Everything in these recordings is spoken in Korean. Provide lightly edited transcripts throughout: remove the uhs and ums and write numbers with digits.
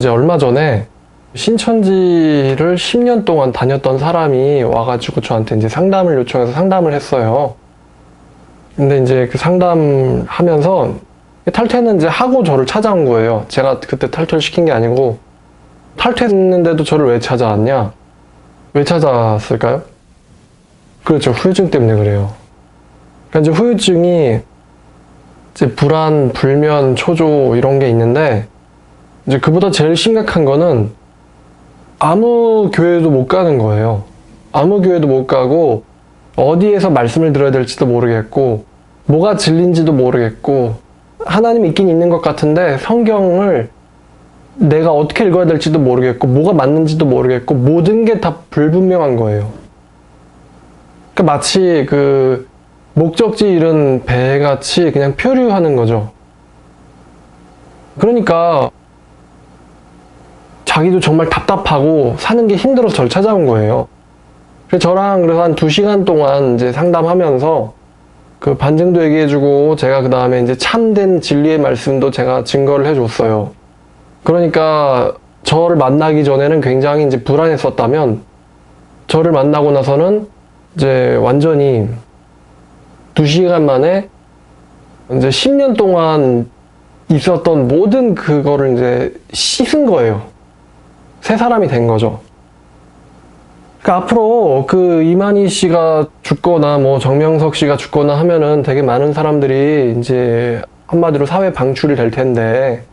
이제 얼마 전에 신천지를 10년 동안 다녔던 사람이 와가지고 저한테 이제 상담을 요청해서 상담을 했어요. 근데 이제 그 상담하면서 탈퇴는 이제 하고 저를 찾아온 거예요. 제가 그때 탈퇴를 시킨 게 아니고, 탈퇴했는데도 저를 왜 찾아왔냐? 왜 찾아왔을까요? 그렇죠. 후유증 때문에 그래요. 그러니까 이제 후유증이 이제 불안, 불면, 초조 이런 게 있는데, 이제 그보다 제일 심각한 거는 아무 교회도 못 가는 거예요. 아무 교회도 못 가고 어디에서 말씀을 들어야 될지도 모르겠고 뭐가 진리인지도 모르겠고 하나님 있긴 있는 것 같은데 성경을 내가 어떻게 읽어야 될지도 모르겠고 뭐가 맞는지도 모르겠고 모든 게 다 불분명한 거예요. 그러니까 마치 그 목적지 잃은 배같이 그냥 표류하는 거죠. 그러니까 자기도 정말 답답하고 사는 게 힘들어서 저를 찾아온 거예요. 그래서 저랑 그래서 한 2시간 동안 이제 상담하면서 그 반증도 얘기해주고 제가 그 다음에 이제 참된 진리의 말씀도 제가 증거를 해줬어요. 그러니까 저를 만나기 전에는 굉장히 이제 불안했었다면 저를 만나고 나서는 이제 완전히 2시간 만에 이제 10년 동안 있었던 모든 그거를 이제 씻은 거예요. 새 사람이 된 거죠. 그러니까 앞으로 그 이만희 씨가 죽거나 뭐 정명석 씨가 죽거나 하면은 되게 많은 사람들이 이제 한마디로 사회 방출이 될 텐데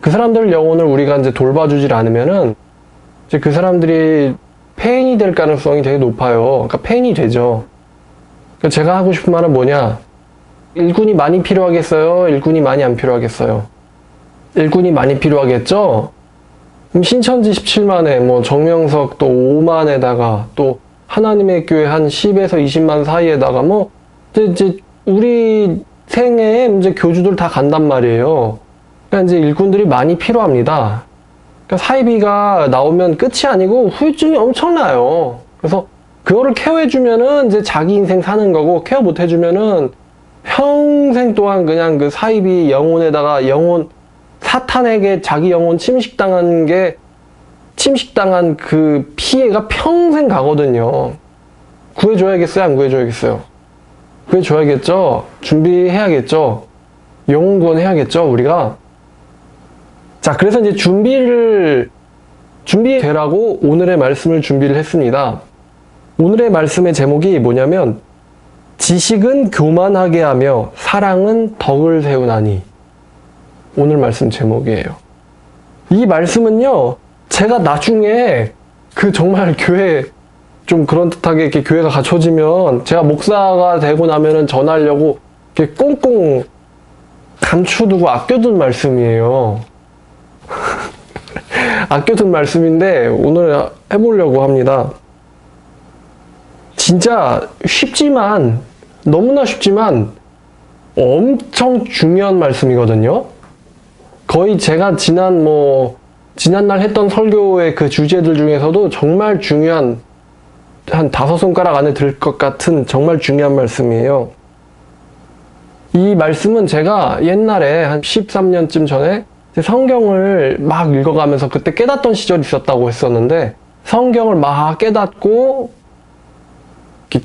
그 사람들 영혼을 우리가 이제 돌봐주질 않으면은 이제 그 사람들이 폐인이 될 가능성이 되게 높아요. 그러니까 폐인이 되죠. 그러니까 제가 하고 싶은 말은 뭐냐? 일꾼이 많이 필요하겠어요? 일꾼이 많이 안 필요하겠어요? 일꾼이 많이 필요하겠죠? 그럼 신천지 17만에 뭐 정명석 또 5만에다가 또 하나님의 교회 한 10에서 20만 사이에다가 뭐 이제 우리 생애에 이제 교주들 다 간단 말이에요. 그러니까 이제 일꾼들이 많이 필요합니다. 그러니까 사이비가 나오면 끝이 아니고 후유증이 엄청나요. 그래서 그거를 케어해주면은 이제 자기 인생 사는 거고 케어 못해주면은 평생 동안 그냥 그 사이비 영혼에다가 사탄에게 자기 영혼 침식당한 그 피해가 평생 가거든요. 구해줘야겠어요? 안 구해줘야겠어요? 구해줘야겠죠? 준비해야겠죠? 영혼 구원해야겠죠? 우리가? 자, 그래서 이제 준비되라고 오늘의 말씀을 준비를 했습니다. 오늘의 말씀의 제목이 뭐냐면, 지식은 교만하게 하며 사랑은 덕을 세우나니. 오늘 말씀 제목이에요. 이 말씀은요, 제가 나중에 그 정말 교회 좀 그런듯하게 이렇게 교회가 갖춰지면 제가 목사가 되고 나면은 전하려고 이렇게 꽁꽁 감추두고 아껴둔 말씀이에요. 아껴둔 말씀인데 오늘 해보려고 합니다. 진짜 쉽지만, 너무나 쉽지만 엄청 중요한 말씀이거든요. 거의 제가 지난날 했던 설교의 그 주제들 중에서도 정말 중요한, 한 5손가락 안에 들 것 같은 정말 중요한 말씀이에요. 이 말씀은 제가 옛날에 한 13년쯤 전에 성경을 막 읽어가면서 그때 깨닫던 시절이 있었다고 했었는데, 성경을 막 깨닫고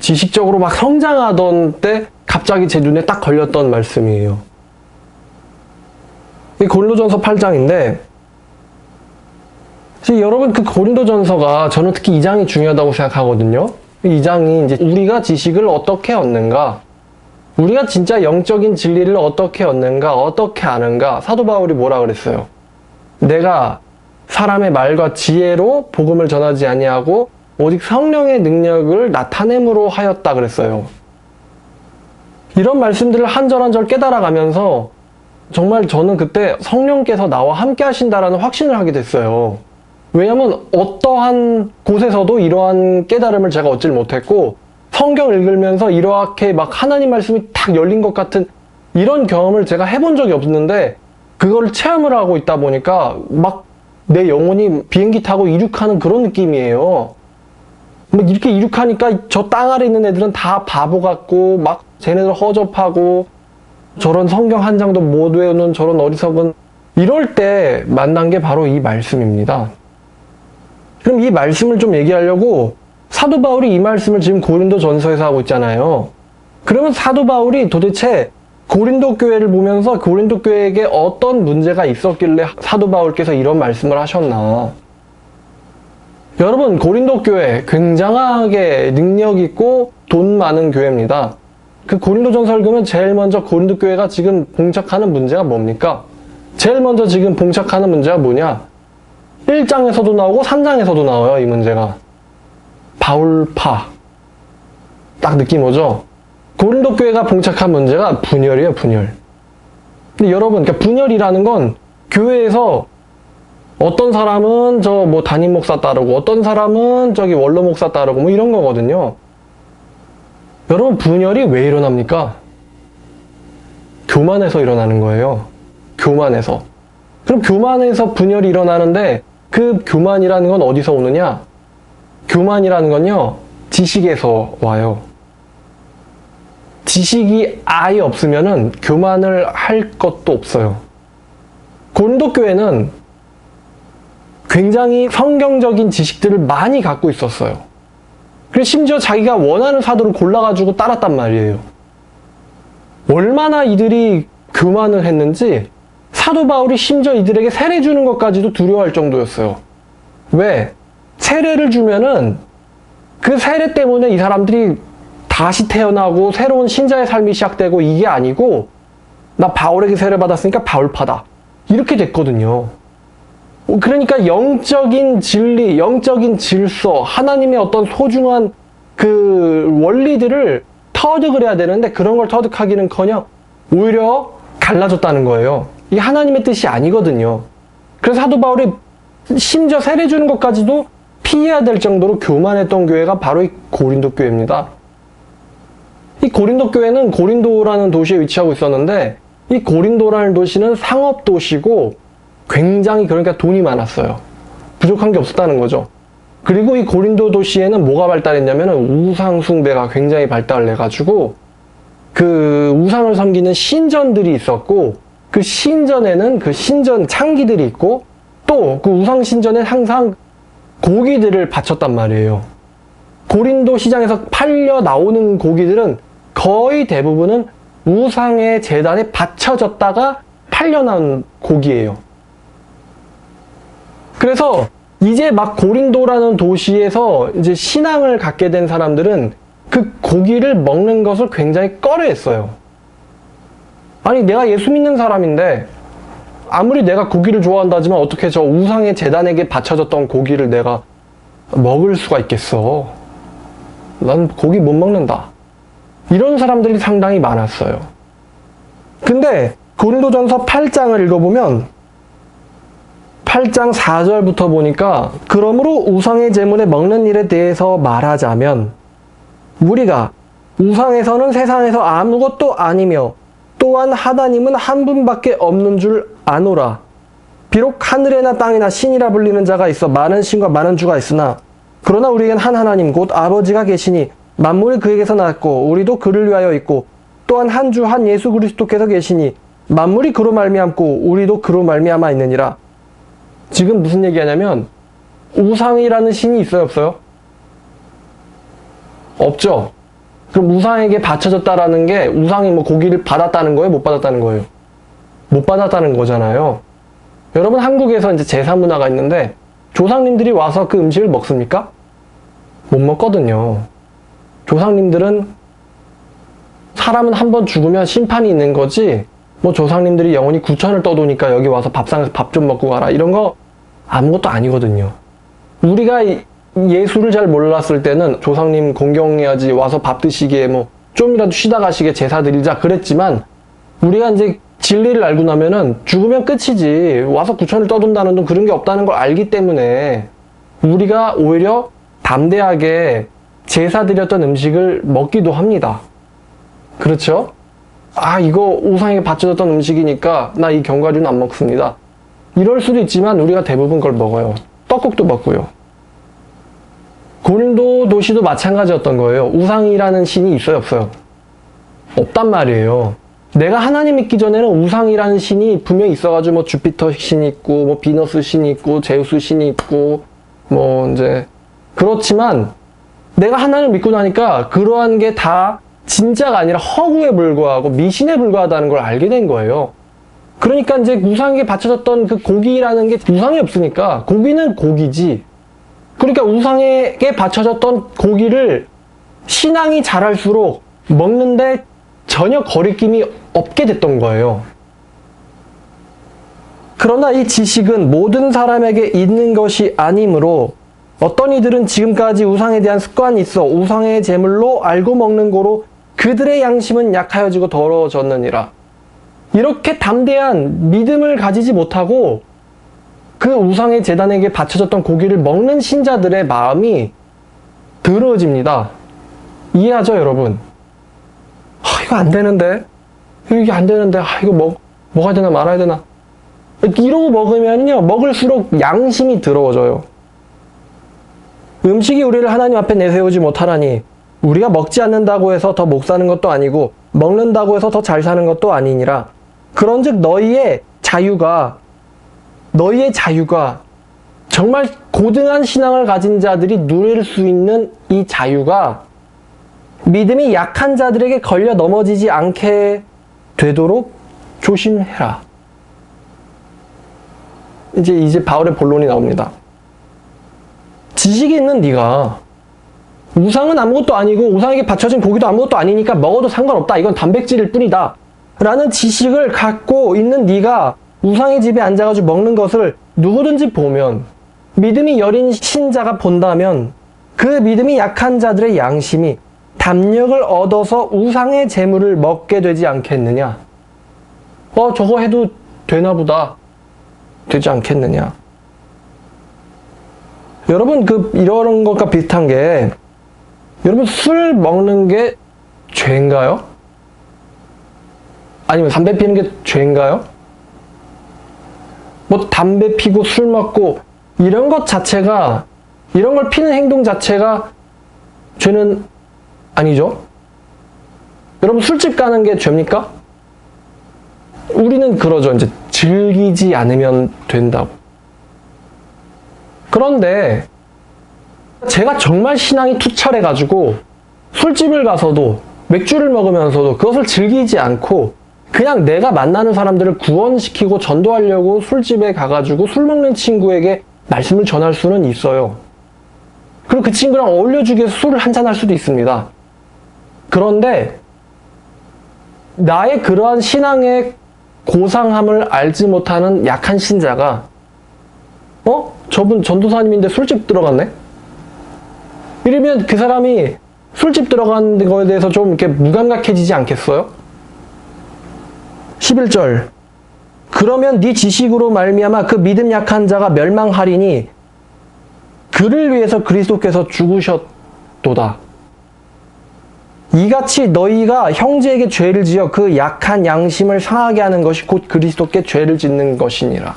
지식적으로 막 성장하던 때 갑자기 제 눈에 딱 걸렸던 말씀이에요. 이 고린도전서 8장인데, 여러분 그 고린도전서가 저는 특히 2장이 중요하다고 생각하거든요. 2장이 이제 우리가 지식을 어떻게 얻는가, 우리가 진짜 영적인 진리를 어떻게 얻는가, 어떻게 아는가. 사도 바울이 뭐라 그랬어요? 내가 사람의 말과 지혜로 복음을 전하지 아니하고 오직 성령의 능력을 나타냄으로 하였다 그랬어요. 이런 말씀들을 한 절 한 절 깨달아가면서 정말 저는 그때 성령께서 나와 함께 하신다라는 확신을 하게 됐어요. 왜냐하면 어떠한 곳에서도 이러한 깨달음을 제가 얻질 못했고, 성경 읽으면서 이렇게 막 하나님 말씀이 딱 열린 것 같은 이런 경험을 제가 해본 적이 없는데, 그거를 체험을 하고 있다 보니까 막 내 영혼이 비행기 타고 이륙하는 그런 느낌이에요. 막 이렇게 이륙하니까 저 땅 아래 있는 애들은 다 바보 같고 막 쟤네들 허접하고 저런 성경 한 장도 못 외우는 저런 어리석은 이럴 때 만난 게 바로 이 말씀입니다. 그럼 이 말씀을 좀 얘기하려고 사도 바울이 이 말씀을 지금 고린도 전서에서 하고 있잖아요. 그러면 사도 바울이 도대체 고린도 교회를 보면서 고린도 교회에게 어떤 문제가 있었길래 사도 바울께서 이런 말씀을 하셨나? 여러분, 고린도 교회 굉장하게 능력 있고 돈 많은 교회입니다. 그 고린도전서 읽으면 제일 먼저 고린도 교회가 지금 봉착하는 문제가 뭡니까? 제일 먼저 지금 봉착하는 문제가 뭐냐? 1장에서도 나오고 3장에서도 나와요, 이 문제가. 바울파. 딱 느낌 오죠? 고린도 교회가 봉착한 문제가 분열이에요, 분열. 근데 여러분, 그러니까 분열이라는 건 교회에서 어떤 사람은 저 뭐 담임 목사 따르고 어떤 사람은 저기 원로 목사 따르고 뭐 이런 거거든요. 여러분, 분열이 왜 일어납니까? 교만에서 일어나는 거예요. 교만에서. 그럼 교만에서 분열이 일어나는데 그 교만이라는 건 어디서 오느냐? 교만이라는 건요, 지식에서 와요. 지식이 아예 없으면은 교만을 할 것도 없어요. 고린도 교회는 굉장히 성경적인 지식들을 많이 갖고 있었어요. 그리고 심지어 자기가 원하는 사도를 골라가지고 따랐단 말이에요. 얼마나 이들이 교만을 했는지 사도 바울이 심지어 이들에게 세례 주는 것까지도 두려워할 정도였어요. 왜? 세례를 주면은 그 세례 때문에 이 사람들이 다시 태어나고 새로운 신자의 삶이 시작되고 이게 아니고 나 바울에게 세례 받았으니까 바울파다. 이렇게 됐거든요. 그러니까 영적인 진리, 영적인 질서, 하나님의 어떤 소중한 그 원리들을 터득을 해야 되는데 그런 걸 터득하기는커녕 오히려 갈라졌다는 거예요. 이게 하나님의 뜻이 아니거든요. 그래서 사도 바울이 심지어 세례 주는 것까지도 피해야 될 정도로 교만했던 교회가 바로 이 고린도 교회입니다. 이 고린도 교회는 고린도라는 도시에 위치하고 있었는데 이 고린도라는 도시는 상업 도시고 굉장히 그러니까 돈이 많았어요. 부족한 게 없었다는 거죠. 그리고 이 고린도 도시에는 뭐가 발달했냐면 우상 숭배가 굉장히 발달을 해가지고 그 우상을 섬기는 신전들이 있었고 그 신전에는 그 신전 창기들이 있고 또 그 우상 신전에 항상 고기들을 바쳤단 말이에요. 고린도 시장에서 팔려 나오는 고기들은 거의 대부분은 우상의 제단에 바쳐졌다가 팔려 나온 고기예요. 그래서 이제 막 고린도라는 도시에서 이제 신앙을 갖게 된 사람들은 그 고기를 먹는 것을 굉장히 꺼려했어요. 아니, 내가 예수 믿는 사람인데 아무리 내가 고기를 좋아한다지만 어떻게 저 우상의 제단에게 바쳐졌던 고기를 내가 먹을 수가 있겠어. 난 고기 못 먹는다. 이런 사람들이 상당히 많았어요. 근데 고린도전서 8장을 읽어보면 8장 4절부터 보니까 그러므로 우상의 제물에 먹는 일에 대해서 말하자면 우리가 우상에서는 세상에서 아무것도 아니며 또한 하나님은 한 분밖에 없는 줄 아노라. 비록 하늘에나 땅에나 신이라 불리는 자가 있어 많은 신과 많은 주가 있으나 그러나 우리에겐 한 하나님 곧 아버지가 계시니 만물이 그에게서 났고 우리도 그를 위하여 있고 또한 한 주 한 예수 그리스도께서 계시니 만물이 그로 말미암고 우리도 그로 말미암아 있느니라. 지금 무슨 얘기하냐면 우상이라는 신이 있어요, 없어요? 없죠. 그럼 우상에게 바쳐졌다라는 게 우상이 뭐 고기를 받았다는 거예요, 못 받았다는 거예요? 못 받았다는 거잖아요. 여러분, 한국에서 이제 제사 문화가 있는데 조상님들이 와서 그 음식을 먹습니까? 못 먹거든요. 조상님들은 사람은 한 번 죽으면 심판이 있는 거지 뭐 조상님들이 영원히 구천을 떠도니까 여기 와서 밥상에서 밥 좀 먹고 가라 이런 거 아무것도 아니거든요. 우리가 예수를 잘 몰랐을 때는 조상님 공경해야지 와서 밥 드시기에 뭐 좀이라도 쉬다 가시게 제사 드리자 그랬지만 우리가 이제 진리를 알고 나면은 죽으면 끝이지 와서 구천을 떠돈다는 등 그런 게 없다는 걸 알기 때문에 우리가 오히려 담대하게 제사 드렸던 음식을 먹기도 합니다. 그렇죠? 아, 이거 우상에게 바쳐졌던 음식이니까 나 이 견과류는 안 먹습니다. 이럴 수도 있지만 우리가 대부분 그걸 먹어요. 떡국도 먹고요. 고린도 도시도 마찬가지였던 거예요. 우상이라는 신이 있어요, 없어요? 없단 말이에요. 내가 하나님 믿기 전에는 우상이라는 신이 분명히 있어가지고 뭐 주피터 신이 있고 뭐 비너스 신이 있고 제우스 신이 있고 뭐 이제 그렇지만 내가 하나님을 믿고 나니까 그러한 게 다 진짜가 아니라 허구에 불과하고 미신에 불과하다는 걸 알게 된 거예요. 그러니까 이제 우상에게 바쳐졌던 그 고기라는 게 우상이 없으니까 고기는 고기지. 그러니까 우상에게 바쳐졌던 고기를 신앙이 자랄수록 먹는데 전혀 거리낌이 없게 됐던 거예요. 그러나 이 지식은 모든 사람에게 있는 것이 아니므로 어떤 이들은 지금까지 우상에 대한 습관이 있어 우상의 제물로 알고 먹는 고로 그들의 양심은 약하여지고 더러워졌느니라. 이렇게 담대한 믿음을 가지지 못하고 그 우상의 제단에게 바쳐졌던 고기를 먹는 신자들의 마음이 더러워집니다. 이해하죠, 여러분? 이거 안 되는데? 이게 안 되는데? 이거 먹어야 되나 말아야 되나? 이러고 먹으면요, 먹을수록 양심이 더러워져요. 음식이 우리를 하나님 앞에 내세우지 못하나니 우리가 먹지 않는다고 해서 더 못 사는 것도 아니고 먹는다고 해서 더 잘 사는 것도 아니니라. 그런즉 너희의 자유가 정말 고등한 신앙을 가진 자들이 누릴 수 있는 이 자유가 믿음이 약한 자들에게 걸려 넘어지지 않게 되도록 조심해라. 이제 바울의 본론이 나옵니다. 지식이 있는 네가 우상은 아무것도 아니고 우상에게 바쳐진 고기도 아무것도 아니니까 먹어도 상관없다. 이건 단백질일 뿐이다. 라는 지식을 갖고 있는 네가 우상의 집에 앉아가지고 먹는 것을 누구든지 보면, 믿음이 여린 신자가 본다면 그 믿음이 약한 자들의 양심이 담력을 얻어서 우상의 재물을 먹게 되지 않겠느냐. 저거 해도 되나 보다. 되지 않겠느냐. 여러분, 이런 것과 비슷한 게, 여러분, 술 먹는 게 죄인가요? 아니면 담배 피는 게 죄인가요? 뭐 담배 피고 술 먹고 이런 것 자체가, 이런 걸 피는 행동 자체가 죄는 아니죠? 여러분, 술집 가는 게 죄입니까? 우리는 그러죠. 이제 즐기지 않으면 된다고. 그런데 제가 정말 신앙이 투철해가지고 술집을 가서도 맥주를 먹으면서도 그것을 즐기지 않고 그냥 내가 만나는 사람들을 구원시키고 전도하려고 술집에 가가지고 술 먹는 친구에게 말씀을 전할 수는 있어요. 그리고 그 친구랑 어울려주기 위해서 술을 한잔할 수도 있습니다. 그런데 나의 그러한 신앙의 고상함을 알지 못하는 약한 신자가 저분 전도사님인데 술집 들어갔네? 이러면 그 사람이 술집 들어간 거에 대해서 좀 이렇게 무감각해지지 않겠어요? 11절. 그러면 네 지식으로 말미암아 그 믿음 약한 자가 멸망하리니 그를 위해서 그리스도께서 죽으셨도다. 이같이 너희가 형제에게 죄를 지어 그 약한 양심을 상하게 하는 것이 곧 그리스도께 죄를 짓는 것이니라.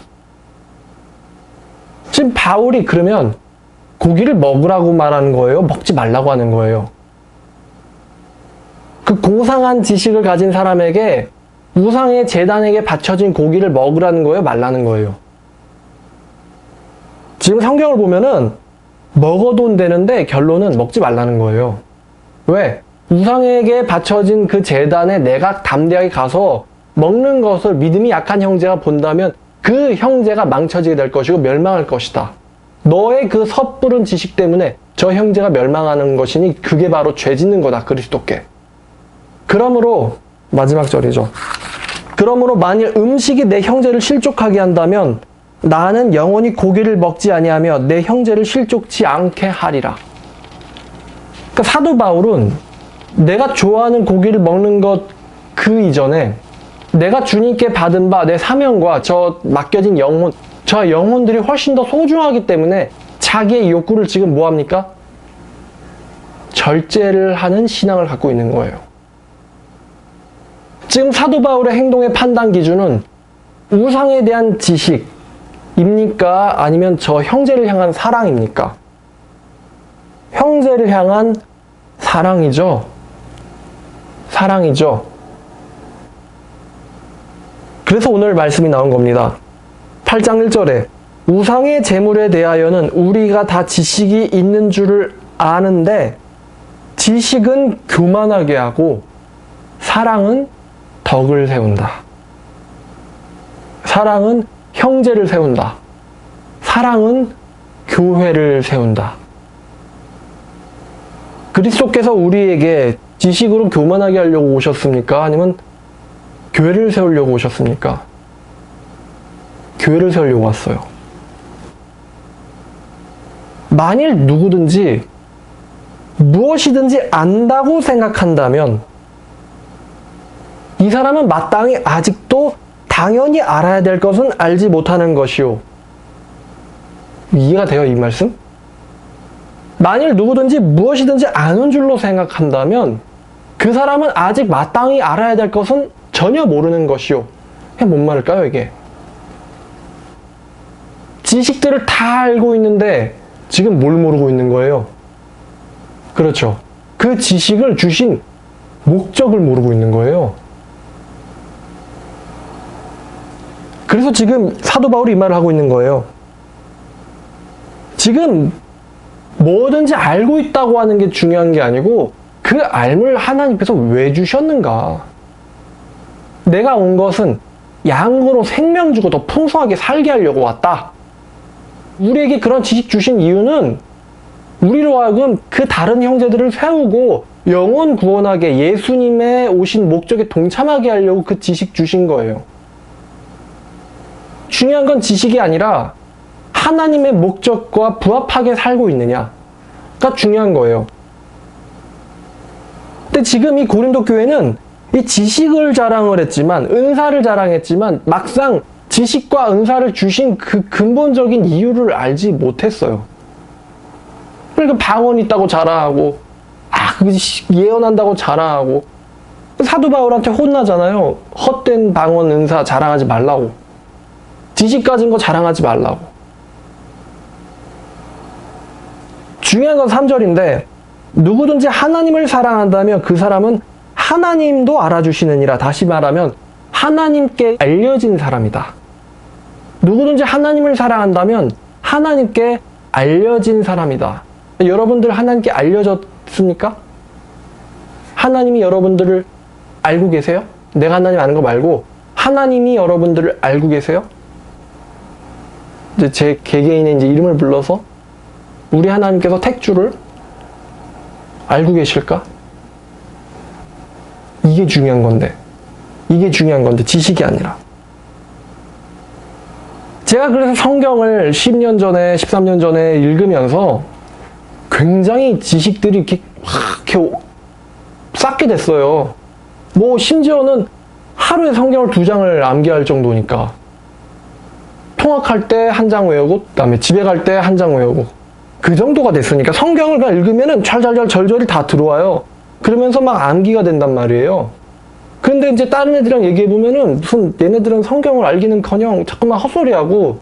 지금 바울이 그러면 고기를 먹으라고 말하는 거예요? 먹지 말라고 하는 거예요? 그 고상한 지식을 가진 사람에게 우상의 제단에게 바쳐진 고기를 먹으라는 거예요? 말라는 거예요? 지금 성경을 보면은 먹어도 되는데 결론은 먹지 말라는 거예요. 왜? 우상에게 바쳐진 그 제단에 내가 담대하게 가서 먹는 것을 믿음이 약한 형제가 본다면 그 형제가 망쳐지게 될 것이고 멸망할 것이다. 너의 그 섣부른 지식 때문에 저 형제가 멸망하는 것이니 그게 바로 죄 짓는 거다, 그리스도께. 그러므로 마지막 절이죠. 그러므로 만일 음식이 내 형제를 실족하게 한다면 나는 영원히 고기를 먹지 아니하며 내 형제를 실족치 않게 하리라. 그러니까 사도 바울은 내가 좋아하는 고기를 먹는 것 그 이전에 내가 주님께 받은 바 내 사명과 저 맡겨진 영혼, 저 영혼들이 훨씬 더 소중하기 때문에 자기의 욕구를 지금 뭐합니까? 절제를 하는 신앙을 갖고 있는 거예요. 지금 사도 바울의 행동의 판단 기준은 우상에 대한 지식입니까? 아니면 저 형제를 향한 사랑입니까? 형제를 향한 사랑이죠. 사랑이죠. 그래서 오늘 말씀이 나온 겁니다. 8장 1절에 우상의 제물에 대하여는 우리가 다 지식이 있는 줄을 아는데 지식은 교만하게 하고 사랑은 덕을 세운다. 사랑은 형제를 세운다. 사랑은 교회를 세운다. 그리스도께서 우리에게 지식으로 교만하게 하려고 오셨습니까? 아니면 교회를 세우려고 오셨습니까? 교회를 세우려고 왔어요. 만일 누구든지 무엇이든지 안다고 생각한다면 이 사람은 마땅히 아직도 당연히 알아야 될 것은 알지 못하는 것이요. 이해가 돼요, 이 말씀? 만일 누구든지 무엇이든지 아는 줄로 생각한다면 그 사람은 아직 마땅히 알아야 될 것은 전혀 모르는 것이요. 그게 뭔 말일까요, 이게? 지식들을 다 알고 있는데 지금 뭘 모르고 있는 거예요? 그렇죠. 그 지식을 주신 목적을 모르고 있는 거예요. 그래서 지금 사도 바울이 이 말을 하고 있는 거예요. 지금 뭐든지 알고 있다고 하는 게 중요한 게 아니고 그 알을 하나님께서 왜 주셨는가? 내가 온 것은 양으로 생명 주고 더 풍성하게 살게 하려고 왔다. 우리에게 그런 지식 주신 이유는 우리로 하여금 그 다른 형제들을 세우고 영혼 구원하게 예수님의 오신 목적에 동참하게 하려고 그 지식 주신 거예요. 중요한 건 지식이 아니라 하나님의 목적과 부합하게 살고 있느냐가 중요한 거예요. 근데 지금 이 고린도 교회는 이 지식을 자랑을 했지만, 은사를 자랑했지만 막상 지식과 은사를 주신 그 근본적인 이유를 알지 못했어요. 그러니까 방언 있다고 자랑하고, 예언한다고 자랑하고, 사도 바울한테 혼나잖아요. 헛된 방언 은사 자랑하지 말라고. 지식 가진 거 자랑하지 말라고. 중요한 건 3절인데 누구든지 하나님을 사랑한다면 그 사람은 하나님도 알아주시느니라. 다시 말하면 하나님께 알려진 사람이다. 누구든지 하나님을 사랑한다면 하나님께 알려진 사람이다. 여러분들 하나님께 알려졌습니까? 하나님이 여러분들을 알고 계세요? 내가 하나님 아는 거 말고 하나님이 여러분들을 알고 계세요? 이제 제 개개인의 이제 이름을 불러서 우리 하나님께서 택주를 알고 계실까? 이게 중요한 건데. 이게 중요한 건데 지식이 아니라. 제가 그래서 성경을 10년 전에 13년 전에 읽으면서 굉장히 지식들이 이렇게 쌓게 됐어요. 뭐 심지어는 하루에 성경을 2장을 암기할 정도니까. 통학할 때 한 장 외우고 그다음에 집에 갈 때 한 장 외우고 그 정도가 됐으니까 성경을 그냥 읽으면은 절절히 다 들어와요. 그러면서 막 암기가 된단 말이에요. 그런데 이제 다른 애들이랑 얘기해보면은 무슨 얘네들은 성경을 알기는커녕 자꾸만 헛소리하고,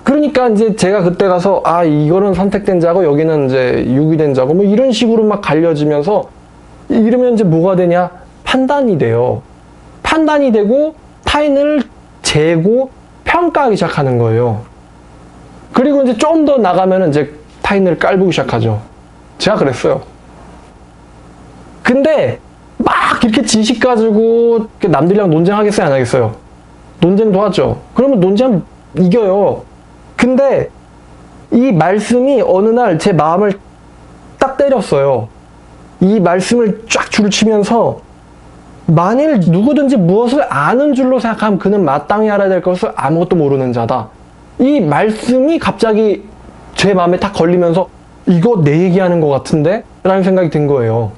그러니까 이제 제가 그때 가서 이거는 선택된 자고 여기는 이제 유기된 자고 뭐 이런 식으로 막 갈려지면서 이러면 이제 뭐가 되냐? 판단이 돼요. 판단이 되고 타인을 재고 평가하기 시작하는 거예요. 그리고 이제 좀 더 나가면은 이제 타인을 깔보기 시작하죠. 제가 그랬어요. 근데 막 이렇게 지식 가지고 남들이랑 논쟁하겠어요, 안 하겠어요? 논쟁도 하죠. 그러면 논쟁하면 이겨요. 근데 이 말씀이 어느 날 제 마음을 딱 때렸어요. 이 말씀을 쫙 줄을 치면서 만일 누구든지 무엇을 아는 줄로 생각하면 그는 마땅히 알아야 될 것을 아무것도 모르는 자다. 이 말씀이 갑자기 제 마음에 딱 걸리면서 이거 내 얘기하는 것 같은데? 라는 생각이 든 거예요.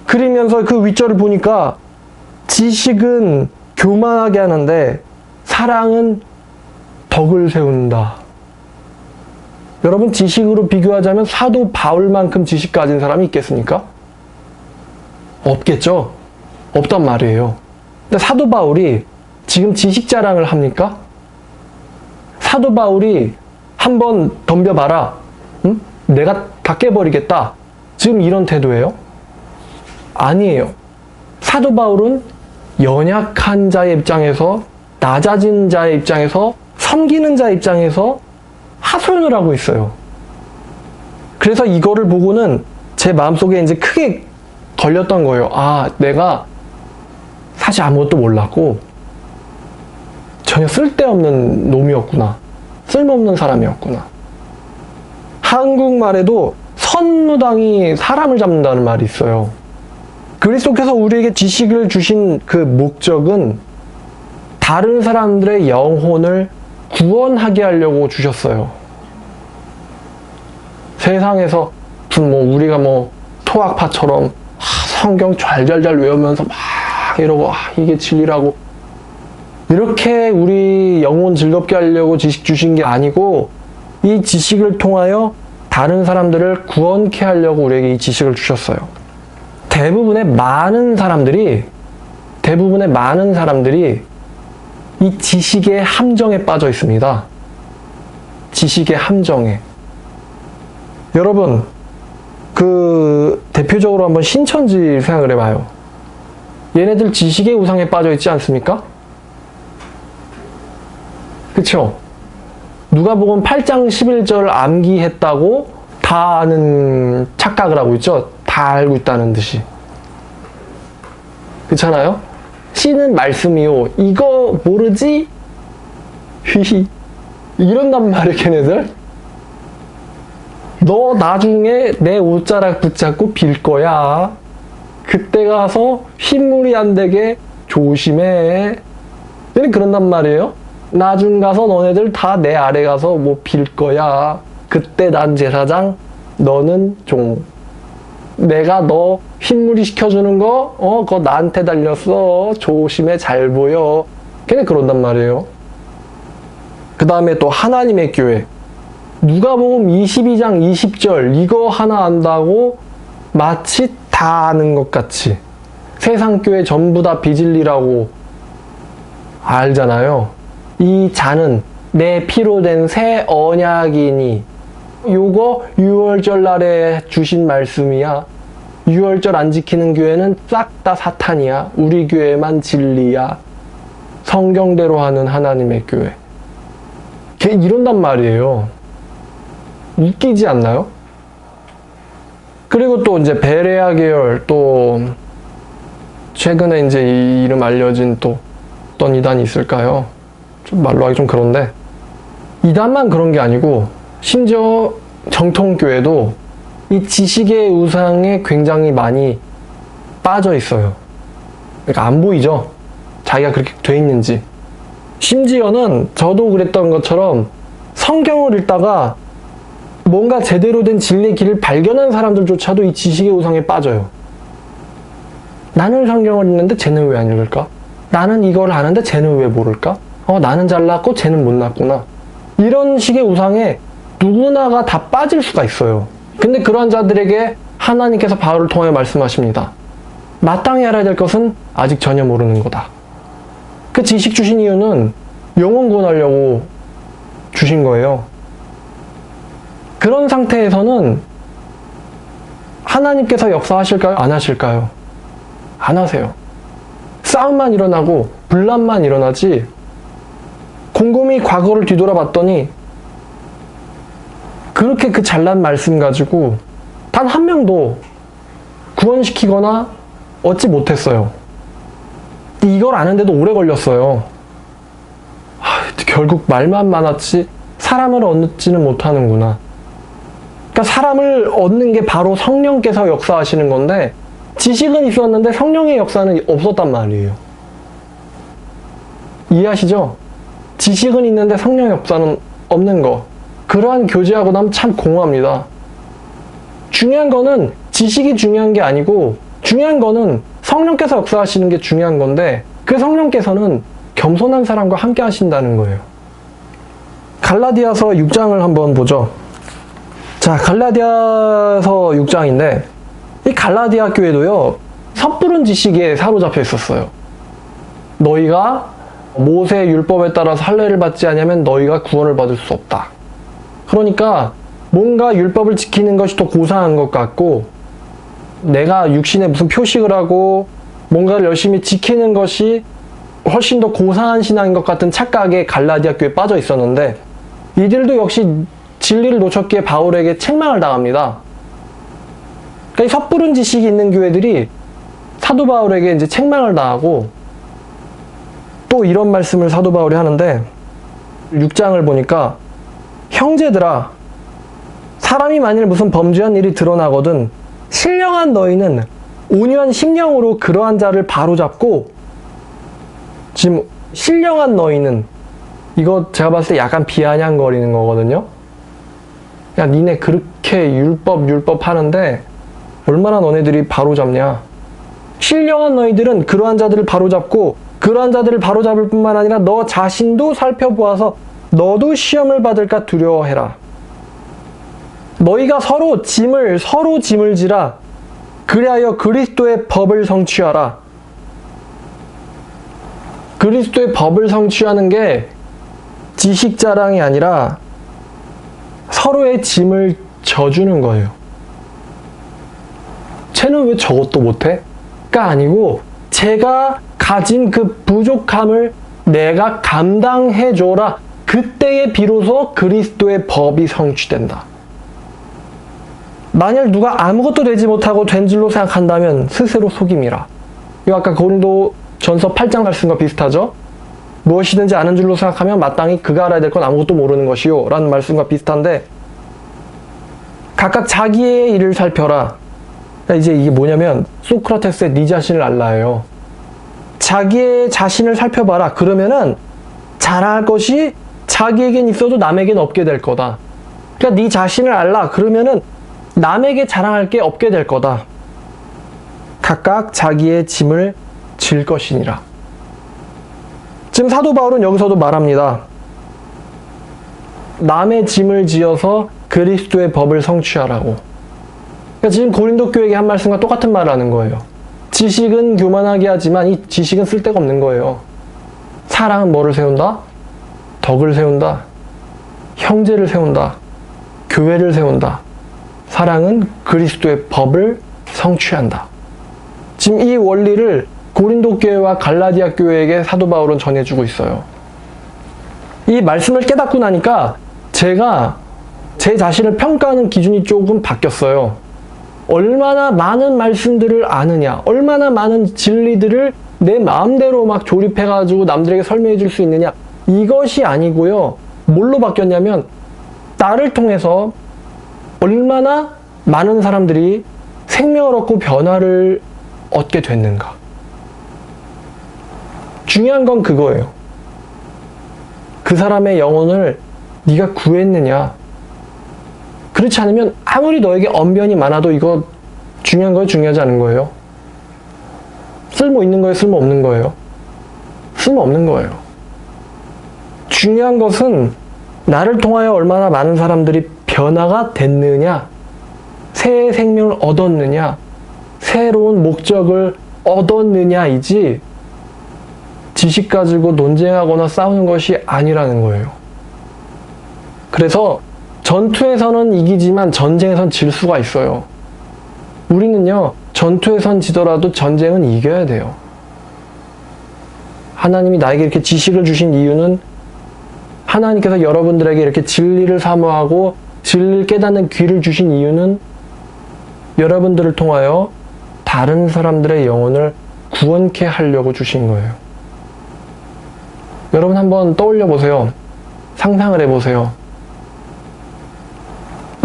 그러면서 그 윗절을 보니까 지식은 교만하게 하는데 사랑은 덕을 세운다. 여러분, 지식으로 비교하자면 사도 바울만큼 지식 가진 사람이 있겠습니까? 없겠죠? 없단 말이에요. 근데 사도 바울이 지금 지식 자랑을 합니까? 사도 바울이 한번 덤벼봐라. 응? 내가 다 깨버리겠다. 지금 이런 태도예요? 아니에요. 사도 바울은 연약한 자의 입장에서, 낮아진 자의 입장에서, 섬기는 자의 입장에서 하소연을 하고 있어요. 그래서 이거를 보고는 제 마음속에 이제 크게 걸렸던 거예요. 아, 내가 사실 아무것도 몰랐고 전혀 쓸데없는 놈이었구나. 쓸모없는 사람이었구나. 한국말에도 선무당이 사람을 잡는다는 말이 있어요. 그리스도께서 우리에게 지식을 주신 그 목적은 다른 사람들의 영혼을 구원하게 하려고 주셨어요. 세상에서 우리가 토학파처럼 성경 잘잘잘 외우면서 막 이러고 이게 진리라고 이렇게 우리 영혼 즐겁게 하려고 지식 주신 게 아니고 이 지식을 통하여 다른 사람들을 구원케 하려고 우리에게 이 지식을 주셨어요. 대부분의 많은 사람들이 이 지식의 함정에 빠져 있습니다. 지식의 함정에. 여러분, 대표적으로 한번 신천지 생각을 해봐요. 얘네들 지식의 우상에 빠져 있지 않습니까? 그쵸? 누가복음 8장 11절 암기했다고 다 아는 착각을 하고 있죠? 다 알고 있다는 듯이. 그렇잖아요? 씨는 말씀이요. 이거 모르지? 휘휘. 이런단 말이야, 걔네들. 너 나중에 내 옷자락 붙잡고 빌 거야. 그때 가서 흰물이 안 되게 조심해. 그런단 말이에요. 나중 가서 너네들 다 내 아래 가서 빌 거야. 그때 난 제사장, 너는 종. 내가 너 흰물이 시켜주는 거, 그거 나한테 달렸어. 조심해, 잘 보여. 걔네 그런단 말이에요. 그 다음에 또 하나님의 교회. 누가복음 22장 20절 이거 하나 안다고 마치 다 아는 것 같이 세상 교회 전부 다 비진리라고 알잖아요. 이 잔은 내 피로 된 새 언약이니 요거 6월절 날에 주신 말씀이야. 6월절 안 지키는 교회는 싹 다 사탄이야. 우리 교회만 진리야. 성경대로 하는 하나님의 교회. 걔 이런단 말이에요. 웃기지 않나요? 그리고 또 이제 베레아 계열, 또 최근에 이제 이 이름 알려진 또 어떤 이단이 있을까요? 좀 말로 하기 좀 그런데 이단만 그런 게 아니고 심지어 정통교회도 이 지식의 우상에 굉장히 많이 빠져 있어요. 그러니까 안 보이죠? 자기가 그렇게 돼 있는지. 심지어는 저도 그랬던 것처럼 성경을 읽다가 뭔가 제대로 된 진리의 길을 발견한 사람들조차도 이 지식의 우상에 빠져요. 나는 성경을 읽는데 쟤는 왜 안 읽을까? 나는 이걸 아는데 쟤는 왜 모를까? 나는 잘났고 쟤는 못났구나. 이런 식의 우상에 누구나가 다 빠질 수가 있어요. 근데 그러한 자들에게 하나님께서 바울을 통해 말씀하십니다. 마땅히 알아야 될 것은 아직 전혀 모르는 거다. 그 지식 주신 이유는 영혼 구원하려고 주신 거예요. 그런 상태에서는 하나님께서 역사하실까요? 안 하실까요? 안 하세요. 싸움만 일어나고 분란만 일어나지. 곰곰이 과거를 뒤돌아봤더니 그렇게 그 잘난 말씀 가지고 단 한 명도 구원시키거나 얻지 못했어요. 이걸 아는데도 오래 걸렸어요. 결국 말만 많았지 사람을 얻지는 못하는구나. 그러니까 사람을 얻는 게 바로 성령께서 역사하시는 건데 지식은 있었는데 성령의 역사는 없었단 말이에요. 이해하시죠? 지식은 있는데 성령의 역사는 없는 거. 그러한 교제하고 나면 참 공허합니다. 중요한 거는 지식이 중요한 게 아니고 중요한 거는 성령께서 역사하시는 게 중요한 건데 그 성령께서는 겸손한 사람과 함께 하신다는 거예요. 갈라디아서 6장을 한번 보죠. 자, 갈라디아서 6장인데 이 갈라디아 교회도요 섣부른 지식에 사로잡혀 있었어요. 너희가 모세의 율법에 따라서 할례를 받지 않으면 너희가 구원을 받을 수 없다. 그러니까 뭔가 율법을 지키는 것이 더 고상한 것 같고 내가 육신에 무슨 표식을 하고 뭔가를 열심히 지키는 것이 훨씬 더 고상한 신앙인 것 같은 착각에 갈라디아 교회에 빠져 있었는데, 이들도 역시 진리를 놓쳤기에 바울에게 책망을 당합니다. 그러니까 이 섣부른 지식이 있는 교회들이 사도 바울에게 이제 책망을 당하고, 또 이런 말씀을 사도 바울이 하는데, 6장을 보니까, 형제들아, 사람이 만일 무슨 범죄한 일이 드러나거든 신령한 너희는 온유한 심령으로 그러한 자를 바로잡고, 지금 신령한 너희는, 이거 제가 봤을 때 약간 비아냥거리는 거거든요. 야, 니네 그렇게 율법 하는데 얼마나 너네들이 바로잡냐. 신령한 너희들은 그러한 자들을 바로잡고, 그러한 자들을 바로잡을 뿐만 아니라 너 자신도 살펴보아서 너도 시험을 받을까 두려워해라. 너희가 서로 짐을 지라. 그리하여 그리스도의 법을 성취하라. 그리스도의 법을 성취하는 게 지식 자랑이 아니라 서로의 짐을 져주는 거예요. 쟤는 왜 저것도 못해? 가 아니고, 제가 가진 그 부족함을 내가 감당해줘라. 그때에 비로소 그리스도의 법이 성취된다. 만약 누가 아무것도 되지 못하고 된 줄로 생각한다면 스스로 속임이라. 이거 아까 고린도 전서 8장 말씀과 비슷하죠? 무엇이든지 아는 줄로 생각하면 마땅히 그가 알아야 될 건 아무것도 모르는 것이요 라는 말씀과 비슷한데, 각각 자기의 일을 살펴라. 이제 이게 뭐냐면 소크라테스의 네 자신을 알라예요. 자기의 자신을 살펴봐라. 그러면은 자랑할 것이 자기에겐 있어도 남에겐 없게 될 거다. 그러니까 네 자신을 알라. 그러면은 남에게 자랑할 게 없게 될 거다. 각각 자기의 짐을 질 것이니라. 지금 사도 바울은 여기서도 말합니다. 남의 짐을 지어서 그리스도의 법을 성취하라고. 그러니까 지금 고린도 교회에게 한 말씀과 똑같은 말을 하는 거예요. 지식은 교만하게 하지만 이 지식은 쓸데가 없는 거예요. 사랑은 뭐를 세운다? 덕을 세운다. 형제를 세운다. 교회를 세운다. 사랑은 그리스도의 법을 성취한다. 지금 이 원리를 고린도 교회와 갈라디아 교회에게 사도 바울은 전해주고 있어요. 이 말씀을 깨닫고 나니까 제가 제 자신을 평가하는 기준이 조금 바뀌었어요. 얼마나 많은 말씀들을 아느냐, 얼마나 많은 진리들을 내 마음대로 막 조립해가지고 남들에게 설명해 줄 수 있느냐, 이것이 아니고요. 뭘로 바뀌었냐면, 나를 통해서 얼마나 많은 사람들이 생명을 얻고 변화를 얻게 됐는가. 중요한 건 그거예요. 그 사람의 영혼을 네가 구했느냐. 그렇지 않으면 아무리 너에게 언변이 많아도 이거 중요한 거예요, 중요하지 않은 거예요? 쓸모 있는 거예요, 쓸모 없는 거예요? 쓸모 없는 거예요. 중요한 것은 나를 통하여 얼마나 많은 사람들이 변화가 됐느냐, 새 생명을 얻었느냐, 새로운 목적을 얻었느냐이지, 지식 가지고 논쟁하거나 싸우는 것이 아니라는 거예요. 그래서 전투에서는 이기지만 전쟁에선 질 수가 있어요. 우리는요, 전투에선 지더라도 전쟁은 이겨야 돼요. 하나님이 나에게 이렇게 지식을 주신 이유는 하나님께서 여러분들에게 이렇게 진리를 사모하고 진리를 깨닫는 귀를 주신 이유는 여러분들을 통하여 다른 사람들의 영혼을 구원케 하려고 주신 거예요. 여러분 한번 떠올려 보세요. 상상을 해보세요.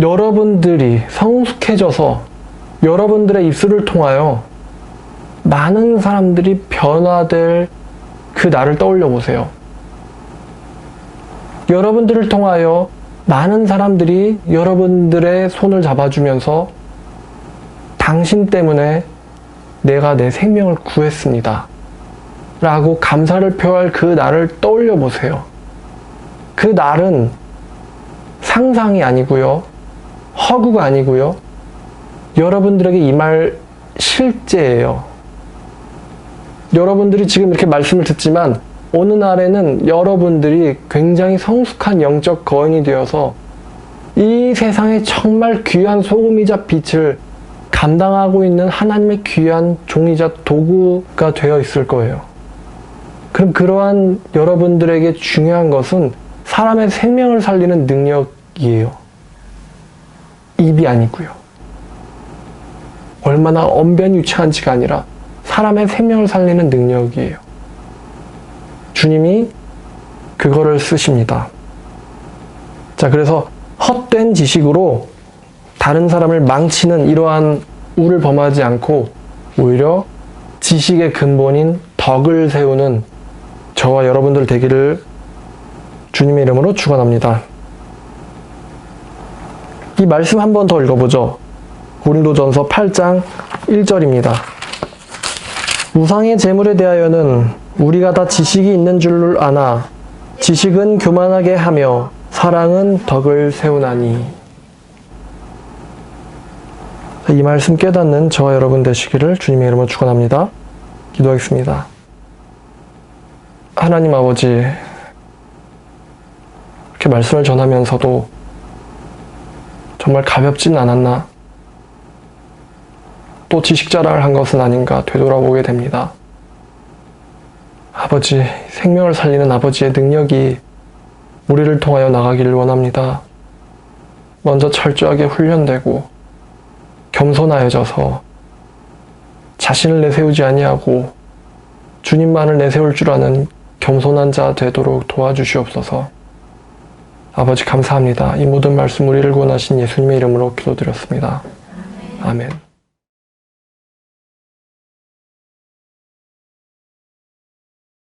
여러분들이 성숙해져서 여러분들의 입술을 통하여 많은 사람들이 변화될 그 날을 떠올려 보세요. 여러분들을 통하여 많은 사람들이 여러분들의 손을 잡아주면서 당신 때문에 내가 내 생명을 구했습니다. 라고 감사를 표할 그 날을 떠올려 보세요. 그 날은 상상이 아니고요. 허구가 아니고요. 여러분들에게 이 말 실제예요. 여러분들이 지금 이렇게 말씀을 듣지만 어느 날에는 여러분들이 굉장히 성숙한 영적 거인이 되어서 이 세상에 정말 귀한 소금이자 빛을 감당하고 있는 하나님의 귀한 종이자 도구가 되어 있을 거예요. 그럼 그러한 여러분들에게 중요한 것은 사람의 생명을 살리는 능력이에요. 입이 아니고요. 얼마나 언변유창한지가 아니라 사람의 생명을 살리는 능력이에요. 주님이 그거를 쓰십니다. 자, 그래서 헛된 지식으로 다른 사람을 망치는 이러한 우를 범하지 않고 오히려 지식의 근본인 덕을 세우는 저와 여러분들 되기를 주님의 이름으로 축원합니다. 이 말씀 한 번 더 읽어보죠. 고린도전서 8장 1절입니다. 우상의 제물에 대하여는 우리가 다 지식이 있는 줄 아나 지식은 교만하게 하며 사랑은 덕을 세우나니. 이 말씀 깨닫는 저와 여러분 되시기를 주님의 이름으로 축원합니다. 기도하겠습니다. 하나님 아버지, 이렇게 말씀을 전하면서도 정말 가볍진 않았나? 또 지식 자랑을 한 것은 아닌가 되돌아보게 됩니다. 아버지, 생명을 살리는 아버지의 능력이 우리를 통하여 나가기를 원합니다. 먼저 철저하게 훈련되고 겸손하여져서 자신을 내세우지 아니하고 주님만을 내세울 줄 아는 겸손한 자 되도록 도와주시옵소서. 아버지 감사합니다. 이 모든 말씀 우리를 구원하신 예수님의 이름으로 기도드렸습니다. 아멘.